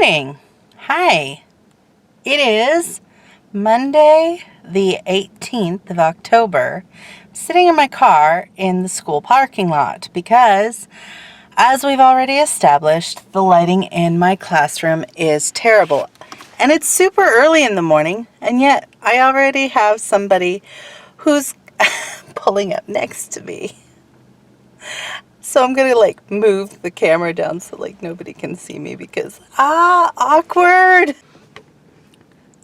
morning. Hi. It is Monday, the 18th of October. I'm sitting in my car in the school parking lot because, as we've already established, the lighting in my classroom is terrible. And it's super early in the morning, and yet I already have somebody who's pulling up next to me. So I'm gonna move the camera down so nobody can see me because awkward.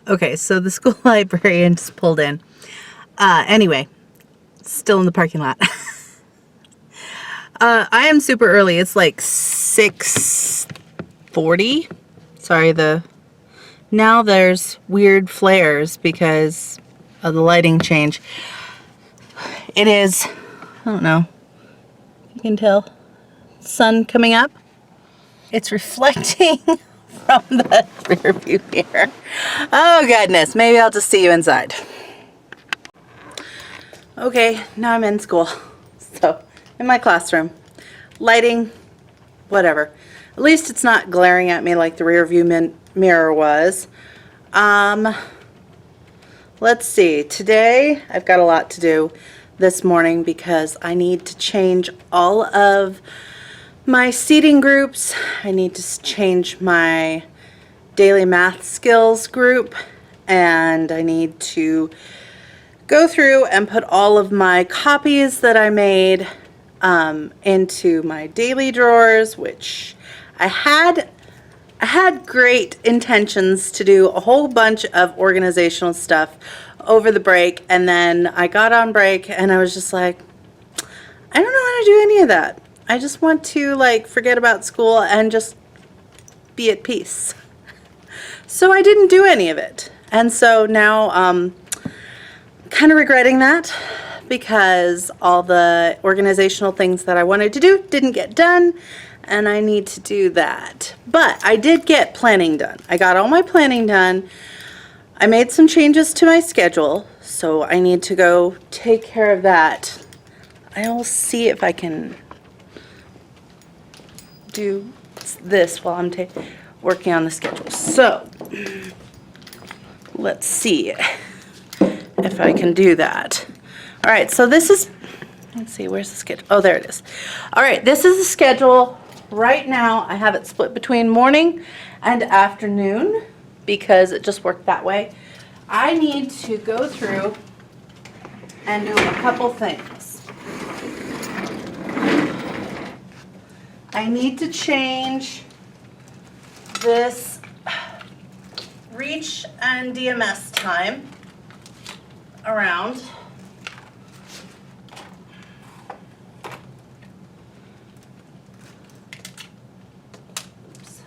Okay, so the school librarian just pulled in. Anyway, still in the parking lot. I am super early. It's like 6:40. Sorry, now there's weird flares because of the lighting change. It is, I don't know. You can tell sun coming up. It's reflecting from the rear view mirror. Oh goodness, maybe I'll just see you inside. Okay, now I'm in school. So, in my classroom. Lighting, whatever. At least it's not glaring at me like the rear view mirror was. Let's see. Today, I've got a lot to do this morning because I need to change all of my seating groups. I need to change my daily math skills group, and I need to go through and put all of my copies that I made into my daily drawers, which I had great intentions to do a whole bunch of organizational stuff over the break, and then I got on break and I was just like, I don't know how to do any of that. I just want to forget about school and just be at peace. So I didn't do any of it. And so now kind of regretting that because all the organizational things that I wanted to do didn't get done, and I need to do that. But I did get planning done. I got all my planning done. I made some changes to my schedule, so I need to go take care of that. I'll see if I can do this while I'm working on the schedule. So, let's see if I can do that. All right, so this is, let's see, where's the schedule? Oh, there it is. All right, this is the schedule. Right now, I have it split between morning and afternoon because it just worked that way. I need to go through and do a couple things. I need to change this reach and DMS time around. Oops.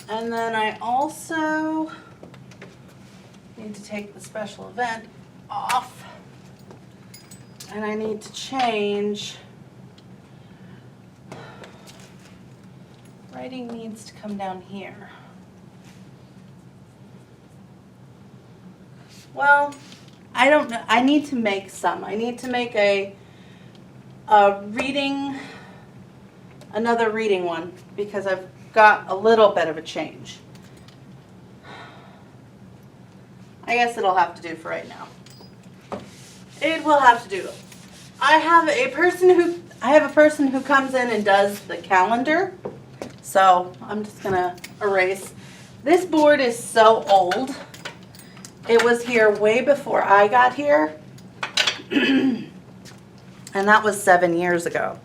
And then I also need to take the special event off, and I need to change. Writing needs to come down here. Well, I don't know. I need to make some. I need to make another reading one because I've got a little bit of a change. I guess it'll have to do for right now. It will have to do. I have a person who comes in and does the calendar. So I'm just gonna erase. This board is so old. It was here way before I got here. And that was 7 years ago.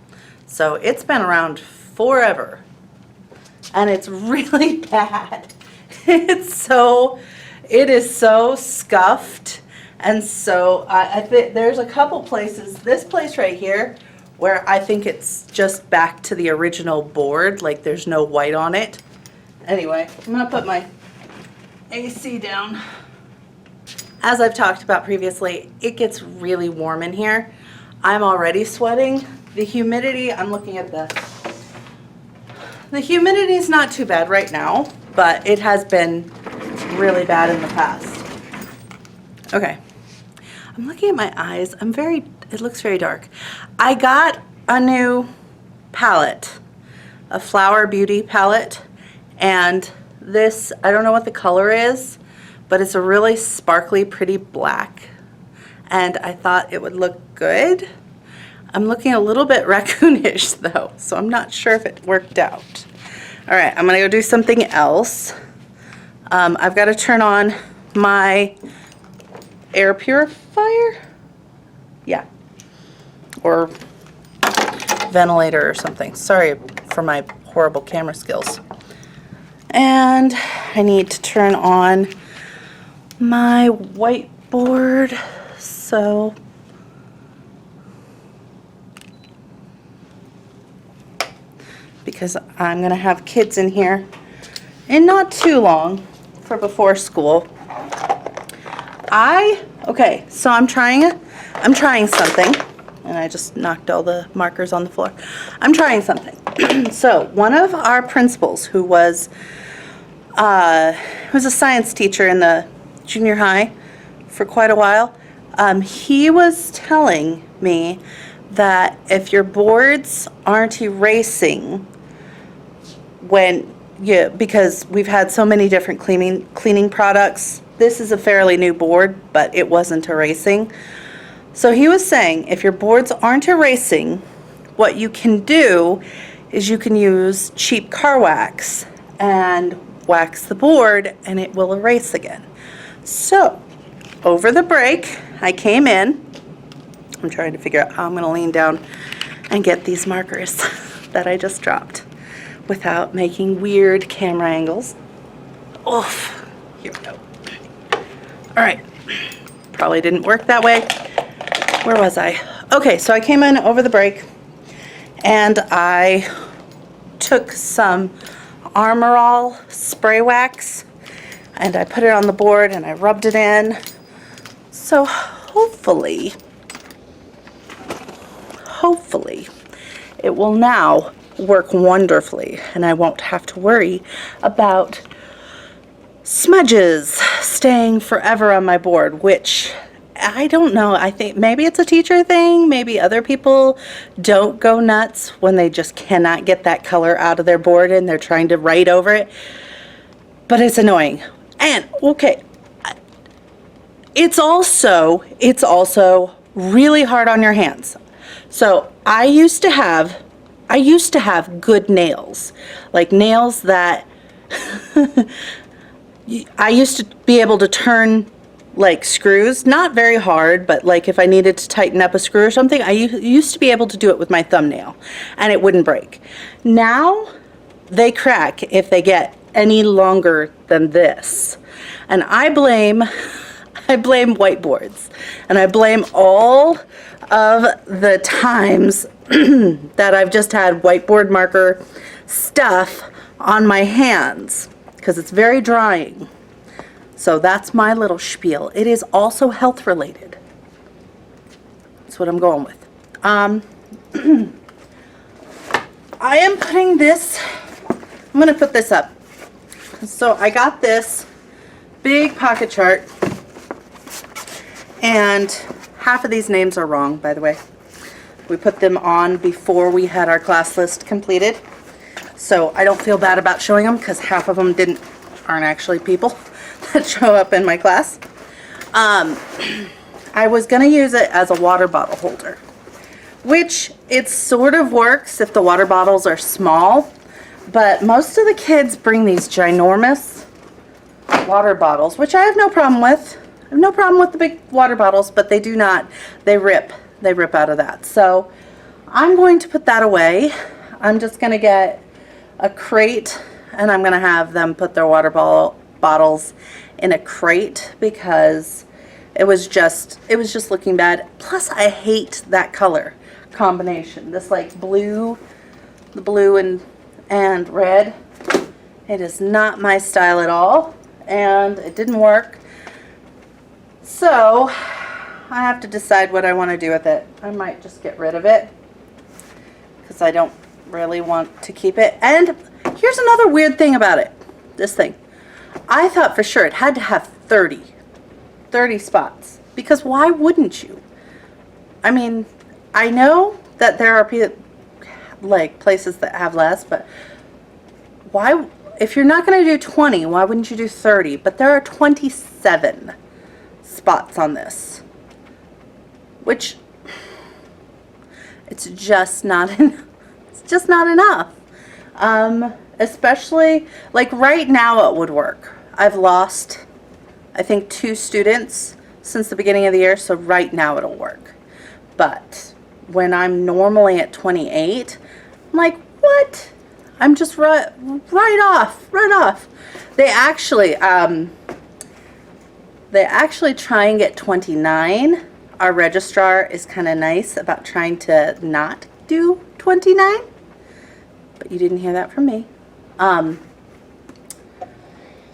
So it's been around forever. And it's really bad. It is so scuffed, and so I think there's a couple places. This place right here, where I think it's just back to the original board, like there's no white on it. Anyway, I'm gonna put my AC down. As I've talked about previously, it gets really warm in here. I'm already sweating. The humidity, I'm looking at the humidity is not too bad right now, but it has been really bad in the past. Okay. I'm looking at my eyes. It looks very dark. I got a new palette, a Flower Beauty palette, and this, I don't know what the color is, but it's a really sparkly, pretty black, and I thought it would look good. I'm looking a little bit raccoonish though, so I'm not sure if it worked out. All right, I'm gonna go do something else. I've got to turn on my air purifier, yeah, or ventilator or something. Sorry for my horrible camera skills. And I need to turn on my whiteboard, so because I'm gonna have kids in here and not too long for before school. Okay, so I'm trying something, and I just knocked all the markers on the floor. I'm trying something. So one of our principals, who was a science teacher in the junior high for quite a while, he was telling me that if your boards aren't erasing because we've had so many different cleaning products. This is a fairly new board, but it wasn't erasing. So he was saying if your boards aren't erasing, what you can do is you can use cheap car wax and wax the board and it will erase again. So over the break, I came in. I'm trying to figure out how I'm going to lean down and get these markers that I just dropped without making weird camera angles. Oof. Here we go. All right. Probably didn't work that way. Where was I? Okay, so I came in over the break and I took some Armor All spray wax and I put it on the board and I rubbed it in. So hopefully it will now work wonderfully and I won't have to worry about smudges staying forever on my board, which I don't know. I think maybe it's a teacher thing. Maybe other people don't go nuts when they just cannot get that color out of their board and they're trying to write over it. But it's annoying. And okay, it's also really hard on your hands. So I used to have good nails, like nails that I used to be able to turn like screws, not very hard, but like if I needed to tighten up a screw or something, I used to be able to do it with my thumbnail and it wouldn't break. Now they crack if they get any longer than this. And I blame whiteboards, and I blame all of the times that I've just had whiteboard marker stuff on my hands because it's very drying. So that's my little spiel. It is also health related. That's what I'm going with. I am putting this, I'm going to put this up. So I got this big pocket chart, and half of these names are wrong, by the way. We put them on before we had our class list completed. So I don't feel bad about showing them because half of them aren't actually people that show up in my class. I was going to use it as a water bottle holder, which it sort of works if the water bottles are small, but most of the kids bring these ginormous water bottles, which I have no problem with. I have no problem with the big water bottles, but they do not, they rip out of that. So I'm going to put that away. I'm just going to get a crate and I'm going to have them put their water bottles in a crate because it was just looking bad. Plus I hate that color combination. This like blue, the blue and red. It is not my style at all and it didn't work. So I have to decide what I want to do with it. I might just get rid of it because I don't really want to keep it. And here's another weird thing about it. this thing. I thought for sure it had to have 30 spots, because why wouldn't you? I mean, I know that there are like places that have less, but why, if you're not going to do 20, why wouldn't you do 30? But there are 27 spots on this, which it's just not it's just not enough. Especially like right now it would work. I've lost, I think, 2 students since the beginning of the year, so right now it'll work. But when I'm normally at 28, I'm like, what? I'm just right off. They actually try and get 29. Our registrar is kind of nice about trying to not do 29, but you didn't hear that from me.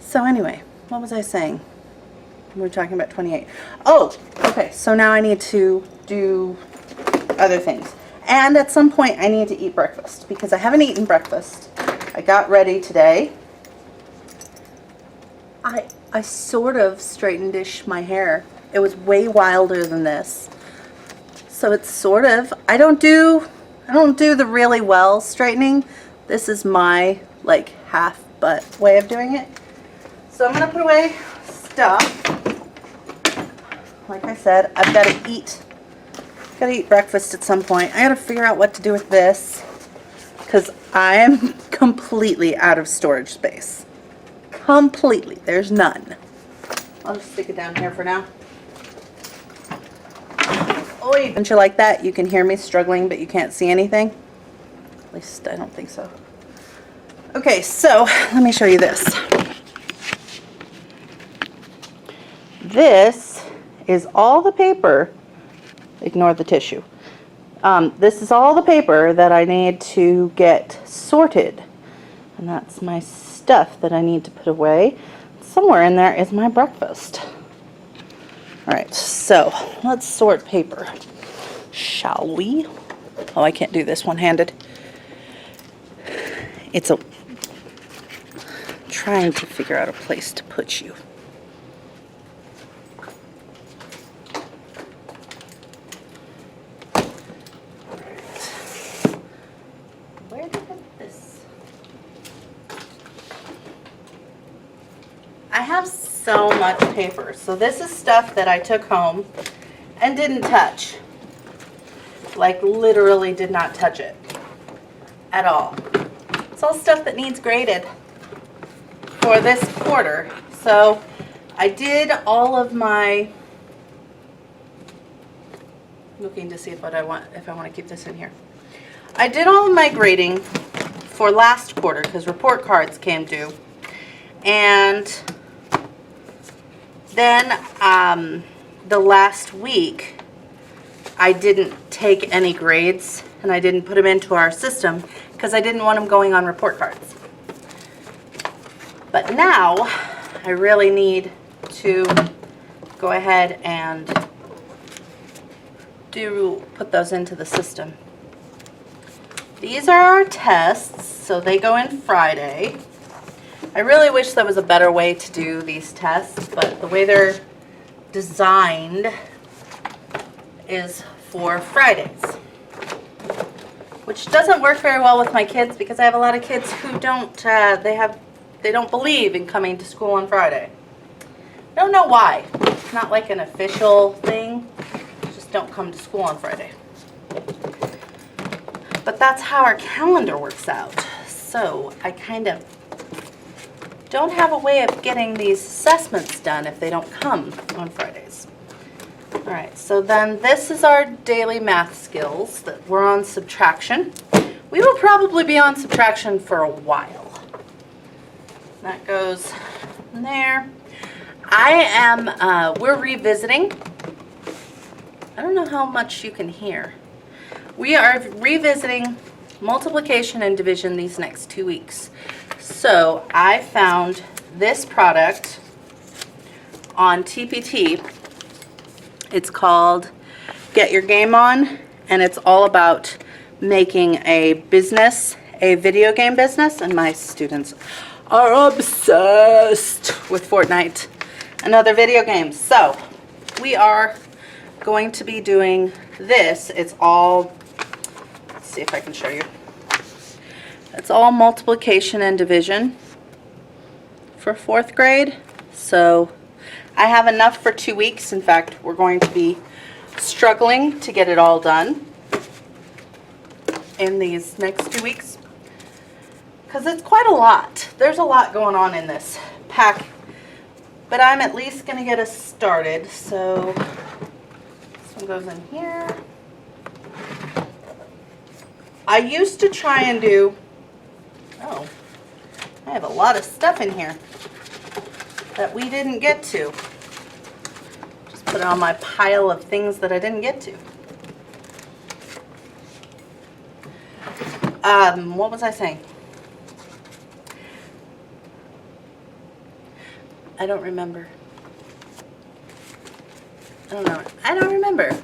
So anyway, what was I saying? We were talking about 28. Oh, okay, so now I need to do other things. And at some point I need to eat breakfast, because I haven't eaten breakfast. I got ready today. I sort of straightened-ish my hair. It was way wilder than this. So it's sort of, I don't do the really well straightening. This is my like half butt way of doing it. So I'm gonna put away stuff. Like I said, I've got to eat breakfast at some point. I gotta figure out what to do with this, because I am completely out of storage space. Completely. There's none. I'll just stick it down here for now. Oi! Don't you like that? You can hear me struggling, but you can't see anything? At least I don't think so. Okay, so let me show you this. This is all the paper. Ignore the tissue. This is all the paper that I need to get sorted. And that's my stuff that I need to put away. Somewhere in there is my breakfast. Alright, so let's sort paper, shall we? Oh, I can't do this one-handed. It's trying to figure out a place to put you. Where did I put this? I have so much paper. So this is stuff that I took home and didn't touch. Like literally did not touch it at all. It's all stuff that needs graded for this quarter. So I did all of my, looking to see if I want to keep this in here. I did all of my grading for last quarter because report cards came due. And then the last week I didn't take any grades and I didn't put them into our system because I didn't want them going on report cards. But now I really need to go ahead and put those into the system. These are our tests, so they go in Friday. I really wish there was a better way to do these tests, but the way they're designed is for Fridays, which doesn't work very well with my kids because I have a lot of kids who don't they don't believe in coming to school on Friday. I don't know why. It's not like an official thing. Just don't come to school on Friday. But that's how our calendar works out. So I kind of don't have a way of getting these assessments done if they don't come on Fridays. All right, so then this is our daily math skills that we're on subtraction. We will probably be on subtraction for a while. That goes in there. We're revisiting. I don't know how much you can hear. We are revisiting multiplication and division these next 2 weeks. So I found this product on TPT. It's called Get Your Game On, and it's all about making a business, a video game business, and my students are obsessed with Fortnite and other video games. So we are going to be doing this. It's all, let's see if I can show you. It's all multiplication and division for 4th grade. So I have enough for 2 weeks. In fact, we're going to be struggling to get it all done in these next 2 weeks because it's quite a lot. There's a lot going on in this pack, but I'm at least going to get us started. So this one goes in here. I used to try and do, oh, I have a lot of stuff in here that we didn't get to. Just put it on my pile of things that I didn't get to. What was I saying? I don't remember. I don't remember.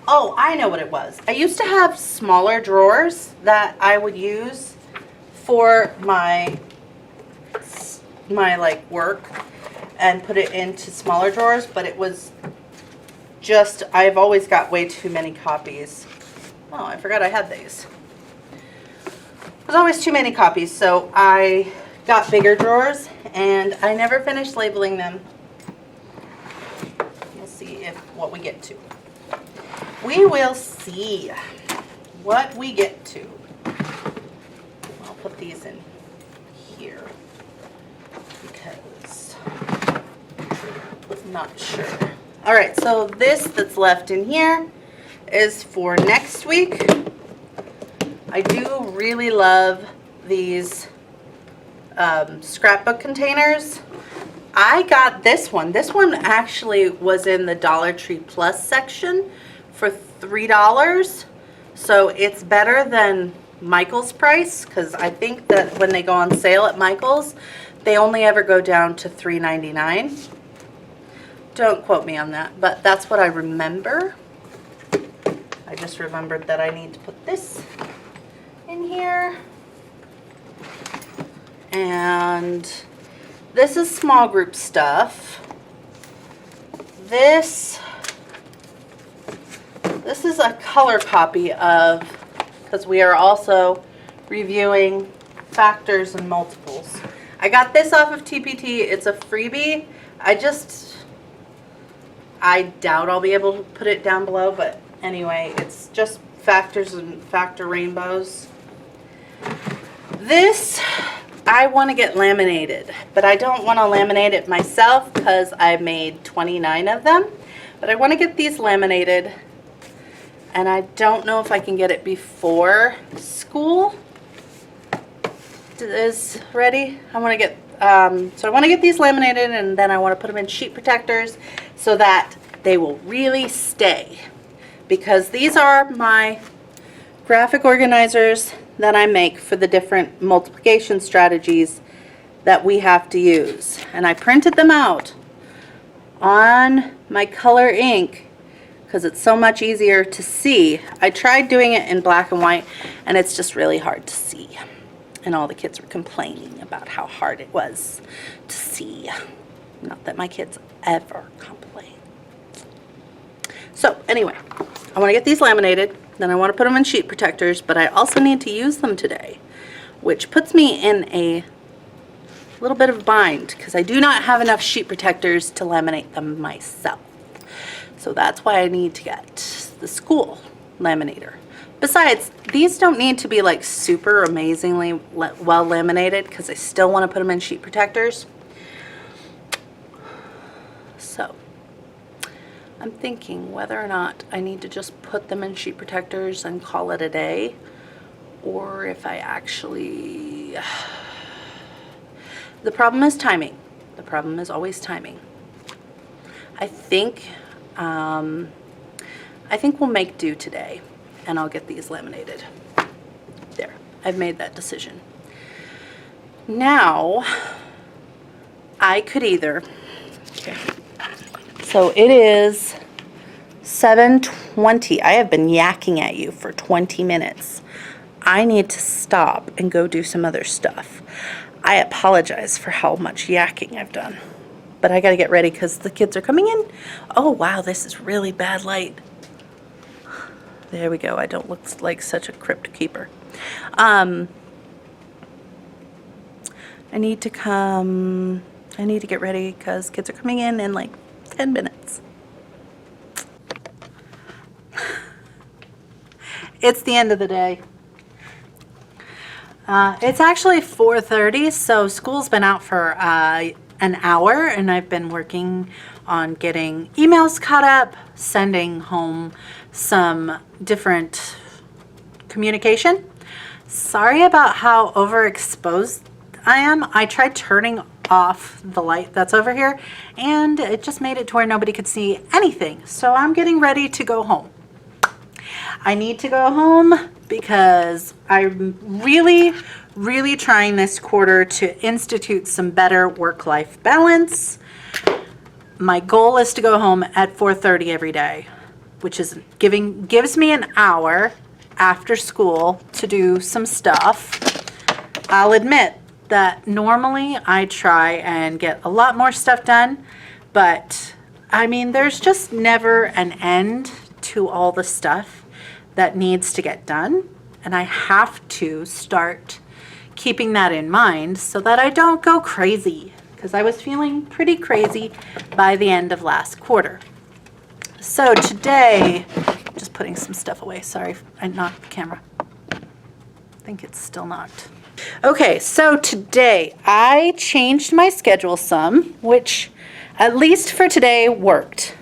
Oh, I know what it was. I used to have smaller drawers that I would use for my like work and put it into smaller drawers, but it was just, I've always got way too many copies. Oh, I forgot I had these. There's always too many copies, so I got bigger drawers and I never finished labeling them. We'll see if what we get to. We will see what we get to. I'll put these in here because I'm not sure. All right, so this that's left in here is for next week. I do really love these scrapbook containers. I got this one. This one actually was in the Dollar Tree Plus section for $3. So it's better than Michael's price, because I think that when they go on sale at Michael's, they only ever go down to $3.99. Don't quote me on that, but that's what I remember. I just remembered that I need to put this in here. And this is small group stuff. This is a color copy of, because we are also reviewing factors and multiples. I got this off of TPT. It's a freebie. I doubt I'll be able to put it down below, but anyway, it's just factors and factor rainbows. This I want to get laminated, but I don't want to laminate it myself because I made 29 of them. But I want to get these laminated, and I don't know if I can get it before school is ready. I want to get so I want to get these laminated, and then I want to put them in sheet protectors so that they will really stay, because these are my graphic organizers that I make for the different multiplication strategies that we have to use. And I printed them out on my color ink because it's so much easier to see. I tried doing it in black and white, and it's just really hard to see. And all the kids were complaining about how hard it was to see. Not that my kids ever complain. So anyway, I want to get these laminated. Then I want to put them in sheet protectors, but I also need to use them today, which puts me in a little bit of a bind because I do not have enough sheet protectors to laminate them myself. So that's why I need to get the school laminator. Besides, these don't need to be like super amazingly well laminated because I still want to put them in sheet protectors. So I'm thinking whether or not I need to just put them in sheet protectors and call it a day, or if I actually... The problem is timing. The problem is always timing. I think we'll make do today, and I'll get these laminated. There, I've made that decision. Now, I could either... Okay. So it is 7:20. I have been yakking at you for 20 minutes. I need to stop and go do some other stuff. I apologize for how much yakking I've done. But I gotta get ready because the kids are coming in. Oh wow, this is really bad light. There we go. I don't look like such a crypt keeper. I need to get ready because kids are coming in like 10 minutes. It's the end of the day. It's actually 4:30, so school's been out for an hour, and I've been working on getting emails caught up, sending home some different communication. Sorry about how overexposed I am. I tried turning off the light that's over here, and it just made it to where nobody could see anything. So I'm getting ready to go home. I need to go home because I'm really trying this quarter to institute some better work-life balance. My goal is to go home at 4:30 every day, which is gives me an hour after school to do some stuff. I'll admit that normally I try and get a lot more stuff done, but I mean, there's just never an end to all the stuff that needs to get done, and I have to start keeping that in mind so that I don't go crazy, because I was feeling pretty crazy by the end of last quarter. So today, just putting some stuff away. Sorry, I knocked the camera. I think it's still knocked. Okay, so today I changed my schedule some, which at least for today worked.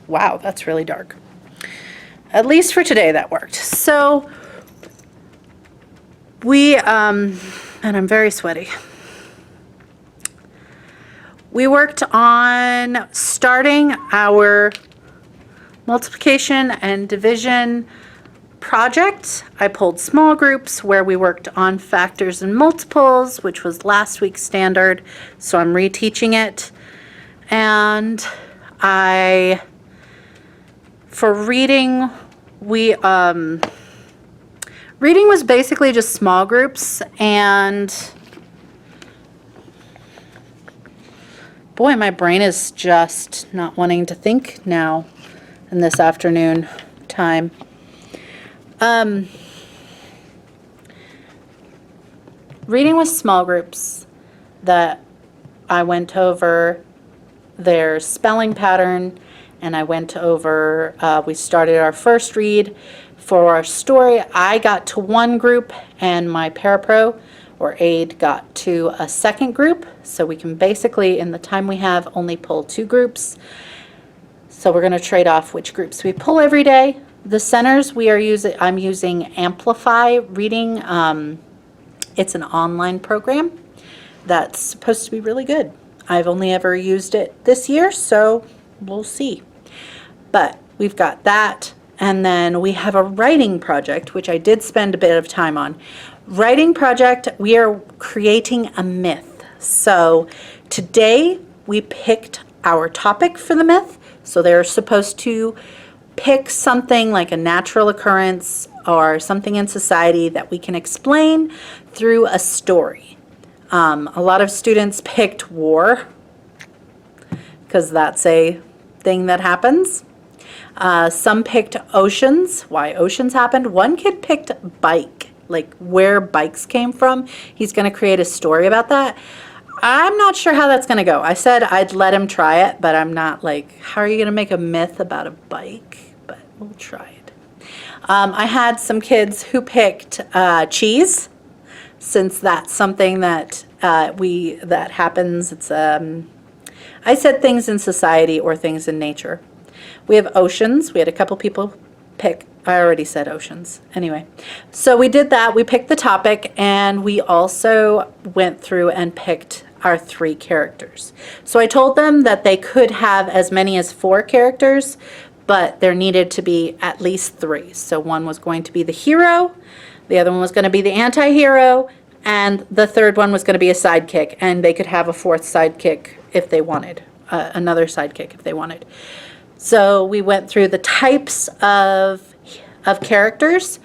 Wow, that's really dark. At least for today that worked. So and I'm very sweaty. We worked on starting our multiplication and division project. I pulled small groups where we worked on factors and multiples, which was last week's standard, so I'm reteaching it. And for reading, reading was basically just small groups, and boy, my brain is just not wanting to think now in this afternoon time. Reading was small groups that I went over their spelling pattern, and I went over, we started our first read for our story. I got to one group, and my parapro or aide got to a second group. So we can basically, in the time we have, only pull 2 groups. So we're going to trade off which groups we pull every day. The centers I'm using Amplify Reading. It's an online program that's supposed to be really good. I've only ever used it this year, so we'll see. But we've got that, and then we have a writing project, which I did spend a bit of time on. Writing project, we are creating a myth. So today we picked our topic for the myth. So they're supposed to pick something like a natural occurrence or something in society that we can explain through a story. A lot of students picked war because that's a thing that happens. Some picked oceans, why oceans happened. One kid picked bike, like where bikes came from. He's going to create a story about that. I'm not sure how that's going to go. I said I'd let him try it, but I'm not like, how are you going to make a myth about a bike? But we'll try it. I had some kids who picked cheese, since that's something that that happens. It's I said things in society or things in nature. We have oceans. We had a couple people pick. I already said oceans. Anyway, so we did that. We picked the topic, and we also went through and picked our 3 characters. So I told them that they could have as many as 4 characters, but there needed to be at least 3. So one was going to be the hero, the other one was going to be the anti-hero, and the third one was going to be a sidekick, and they could have a 4th sidekick if they wanted, another sidekick if they wanted. So we went through the types of characters.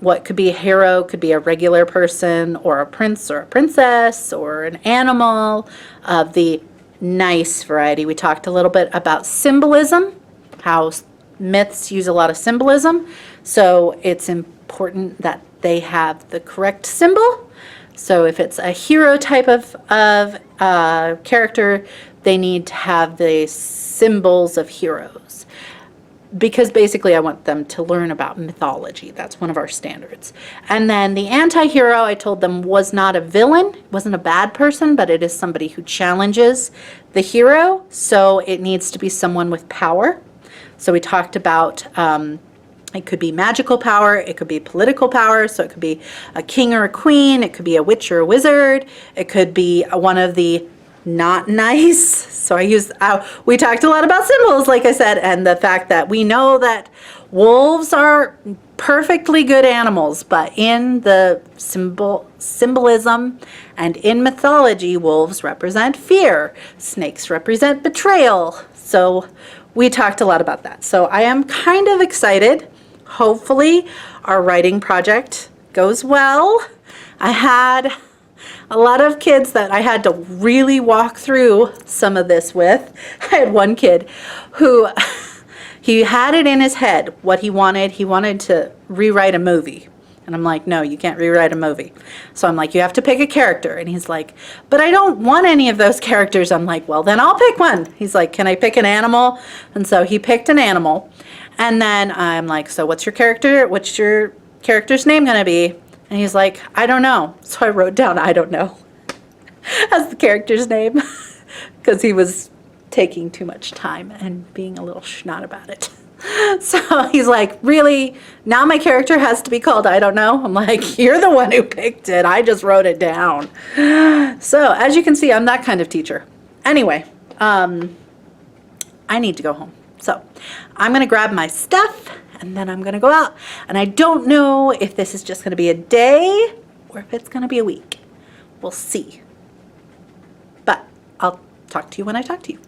What could be a hero could be a regular person or a prince or a princess or an animal of the nice variety. We talked a little bit about symbolism, how myths use a lot of symbolism. So it's important that they have the correct symbol. So if it's a hero type of character, they need to have the symbols of heroes. Because basically I want them to learn about mythology. That's one of our standards. And then the anti-hero, I told them, was not a villain, wasn't a bad person, but it is somebody who challenges the hero. So it needs to be someone with power. So we talked about it could be magical power, it could be political power, so it could be a king or a queen, it could be a witch or a wizard, it could be one of the not nice. So we talked a lot about symbols, like I said, and the fact that we know that wolves are perfectly good animals, but in the symbolism and in mythology, wolves represent fear, snakes represent betrayal. So we talked a lot about that. So I am kind of excited. Hopefully our writing project goes well. I had a lot of kids that I had to really walk through some of this with. I had one kid who he had it in his head what he wanted. He wanted to rewrite a movie. And I'm like, no, you can't rewrite a movie. So I'm like, you have to pick a character. And he's like, but I don't want any of those characters. I'm like, well, then I'll pick one. He's like, can I pick an animal? And so he picked an animal. And then I'm like, so what's your character? What's your character's name going to be? And he's like, I don't know. So I wrote down, I don't know, as the character's name, because he was taking too much time and being a little schnot about it. So he's like, really? Now my character has to be called I don't know? I'm like, you're the one who picked it. I just wrote it down. So as you can see, I'm that kind of teacher. Anyway, I need to go home. So I'm going to grab my stuff and then I'm going to go out. And I don't know if this is just going to be a day or if it's going to be a week. We'll see. But I'll talk to you when I talk to you.